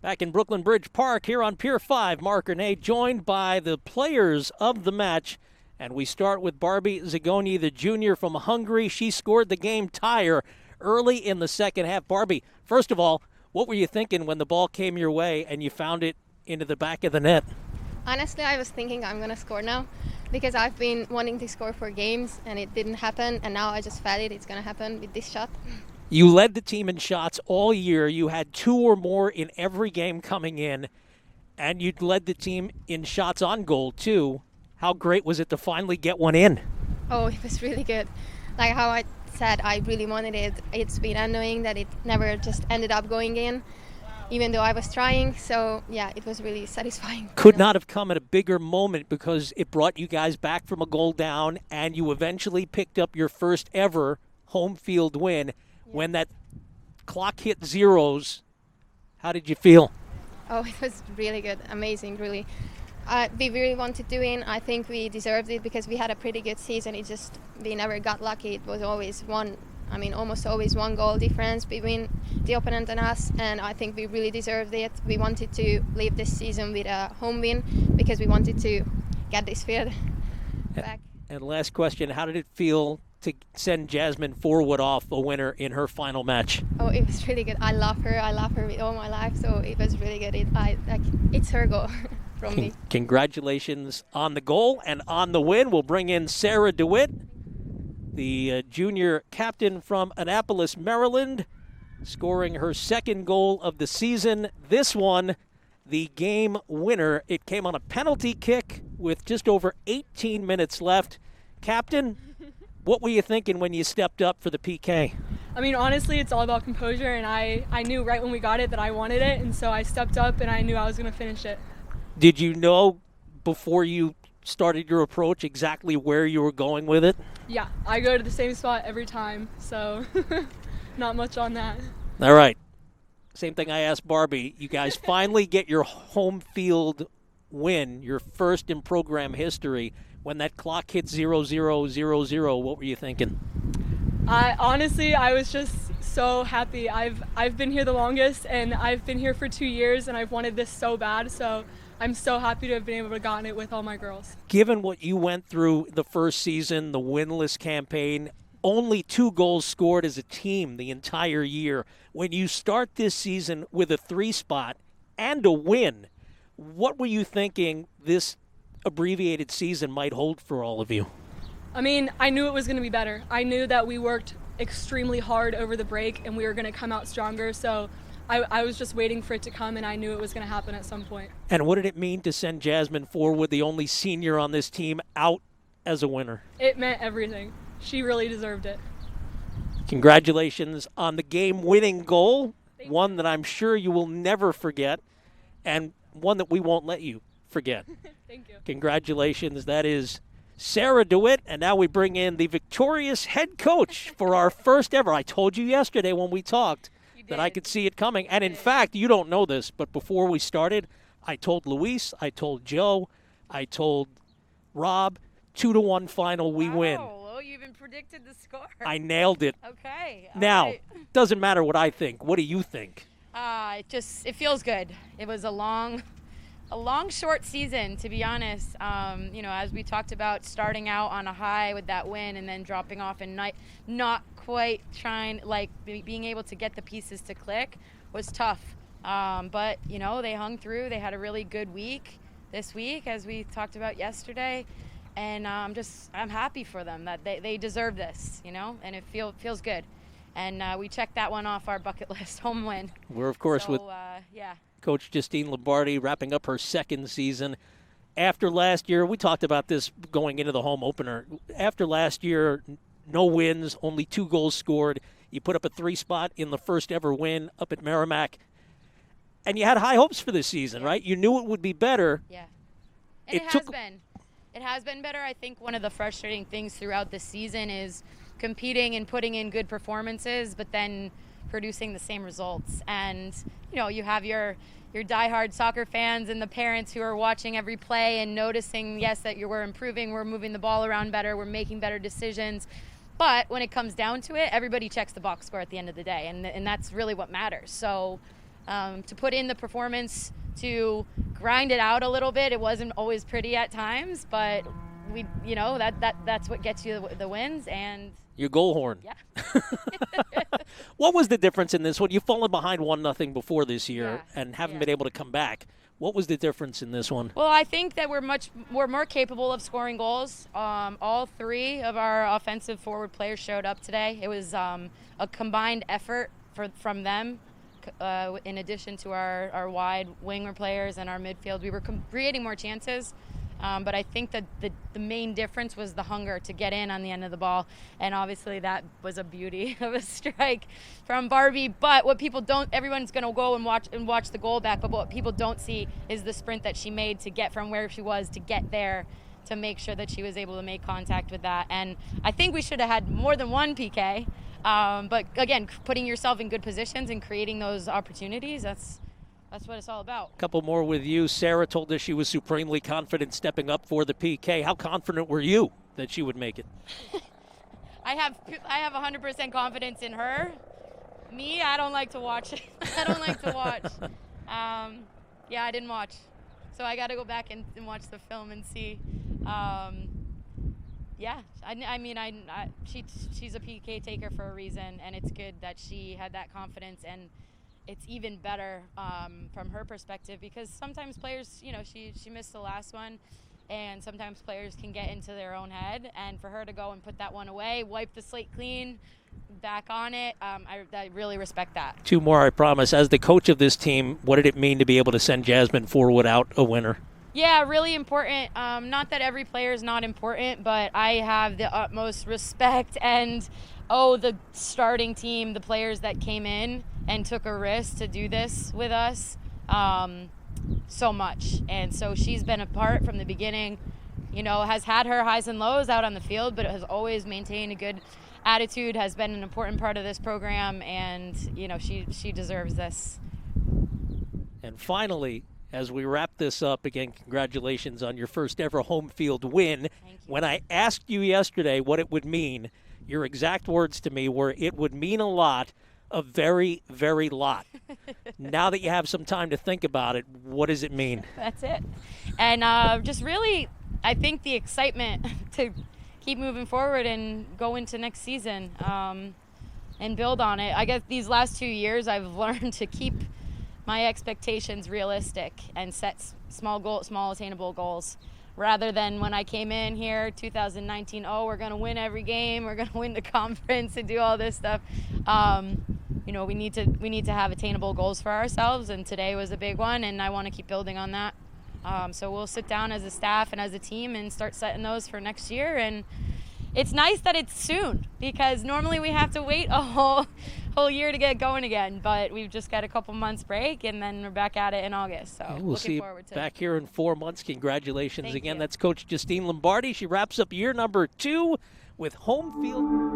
Back in Brooklyn Bridge Park here on Pier 5, Mark Renee joined by the players of the match. And we start with Barbie Zagonyi, the junior from Hungary. She scored the game tire early in the second half. Barbie, first of all, what were you thinking when the ball came your way and you found it into the back of the net? Honestly, I was thinking I'm going to score now because I've been wanting to score for games and it didn't happen. And now I just felt it's going to happen with this shot. You led the team in shots all year. You had 2 or more in every game coming in, and you led the team in shots on goal, too. How great was it to finally get one in? Oh, it was really good. Like how I said, I really wanted it. It's been annoying that it never just ended up going in, even though I was trying. So, yeah, it was really satisfying. Could not have come at a bigger moment because it brought you guys back from a goal down, and you eventually picked up your first ever home field win. When that clock hit zeros, how did you feel? Oh, it was really good. Amazing, really. We really wanted to win. I think we deserved it because we had a pretty good season. We never got lucky. It was always almost always one goal difference between the opponent and us. And I think we really deserved it. We wanted to leave this season with a home win because we wanted to get this field back. And last question, how did it feel to send Jasmine Forward off a winner in her final match? Oh, it was really good. I love her. I love her with all my life. So it was really good. It's her goal from me. Congratulations on the goal and on the win. We'll bring in Sarah Dewitt, the junior captain from Annapolis, Maryland, scoring her second goal of the season. This one, the game winner. It came on a penalty kick with just over 18 minutes left. Captain, what were you thinking when you stepped up for the PK? I mean, honestly, it's all about composure, and I knew right when we got it that I wanted it, and so I stepped up and I knew I was going to finish it. Did you know before you started your approach exactly where you were going with it? Yeah, I go to the same spot every time, so not much on that. All right. Same thing I asked Barbie. You guys finally get your home field win, your first in program history. When that clock hit 0-0-0-0, what were you thinking? Honestly, I was just so happy. I've been here the longest, and I've been here for 2 years, and I've wanted this so bad. So I'm so happy to have been able to gotten it with all my girls. Given what you went through the first season, the winless campaign, only 2 goals scored as a team the entire year. When you start this season with a 3 spot and a win, what were you thinking this abbreviated season might hold for all of you? I mean, I knew it was going to be better. I knew that we worked extremely hard over the break and we were going to come out stronger. So I was just waiting for it to come, and I knew it was going to happen at some point. And what did it mean to send Jasmine Forward, the only senior on this team, out as a winner? It meant everything. She really deserved it. Congratulations on the game-winning goal, one that I'm sure you will never forget, and one that we won't let you forget. Thank you. Congratulations. That is Sarah Dewitt, and now we bring in the victorious head coach for our first ever. I told you yesterday when we talked that I could see it coming. And in fact, you don't know this, but before we started, I told Luis, I told Joe, I told Rob, 2-1 final, we win. Oh, you even predicted the score. I nailed it. Okay. Now, doesn't matter what I think. What do you think? It feels good. It was a long, short season, to be honest. As we talked about, starting out on a high with that win and then dropping off and not quite being able to get the pieces to click was tough. But they hung through. They had a really good week this week, as we talked about yesterday. And I'm happy for them that they deserve this, and it feels good. And we checked that one off our bucket list, home win. We're, of course, with Coach Justine Lombardi wrapping up her second season. After last year, we talked about this going into the home opener. After last year, no wins, only 2 goals scored. You put up a 3 spot in the first ever win up at Merrimack. And you had high hopes for this season, right? You knew it would be better. Yeah. And it has been better. I think one of the frustrating things throughout the season is competing and putting in good performances, but then producing the same results. And, you have your diehard soccer fans and the parents who are watching every play and noticing, yes, that we're improving, we're moving the ball around better, we're making better decisions. But when it comes down to it, everybody checks the box score at the end of the day, and that's really what matters. So to put in the performance, to grind it out a little bit. It wasn't always pretty at times, but that's what gets you the wins. And your goal horn. Yeah. What was the difference in this one? You've fallen behind 1-0 before this year and haven't Yeah. been able to come back. What was the difference in this one? Well, I think that we're more capable of scoring goals. All three of our offensive forward players showed up today. It was a combined effort from them. In addition to our wide winger players and our midfield, we were creating more chances. But I think that the main difference was the hunger to get in on the end of the ball. And obviously that was a beauty of a strike from Barbie. But what people don't, everyone's going to go and watch the goal back. But what people don't see is the sprint that she made to get from where she was to get there, to make sure that she was able to make contact with that. And I think we should have had more than one PK. But again, putting yourself in good positions and creating those opportunities, that's what it's all about. A couple more with you. Sarah told us she was supremely confident stepping up for the PK. How confident were you that she would make it? I have 100% confidence in her. Me, I don't like to watch. I don't like to watch. Yeah, I didn't watch. So I got to go back and watch the film and see. Yeah, she's a PK taker for a reason, and it's good that she had that confidence, and it's even better from her perspective, because sometimes players, she missed the last one, and sometimes players can get into their own head, and for her to go and put that one away, wipe the slate clean, back on it, I really respect that. Two more, I promise. As the coach of this team, what did it mean to be able to send Jasmine forward without a winner? Yeah, really important. Not that every player is not important, but I have the utmost respect and the starting team, the players that came in and took a risk to do this with us so much. And so she's been a part from the beginning, has had her highs and lows out on the field, but has always maintained a good attitude, has been an important part of this program, and, she deserves this. And finally, as we wrap this up, again, congratulations on your first ever home field win. Thank you. When I asked you yesterday what it would mean, your exact words to me were, it would mean a lot, a very, very lot. Now that you have some time to think about it, what does it mean? That's it. And just really, I think the excitement to keep moving forward and go into next season and build on it. I guess these last 2 years I've learned to keep my expectations realistic and set small attainable goals, rather than when I came in here 2019, we're going to win every game, we're going to win the conference and do all this stuff. We need to have attainable goals for ourselves, and today was a big one, and I want to keep building on that. So we'll sit down as a staff and as a team and start setting those for next year. And it's nice that it's soon, because normally we have to wait a whole year to get going again, but we've just got a couple months break, and then we're back at it in August. So we'll see forward to back here in 4 months. Congratulations Thank again. you. That's Coach Justine Lombardi. She wraps up year number 2 with home field.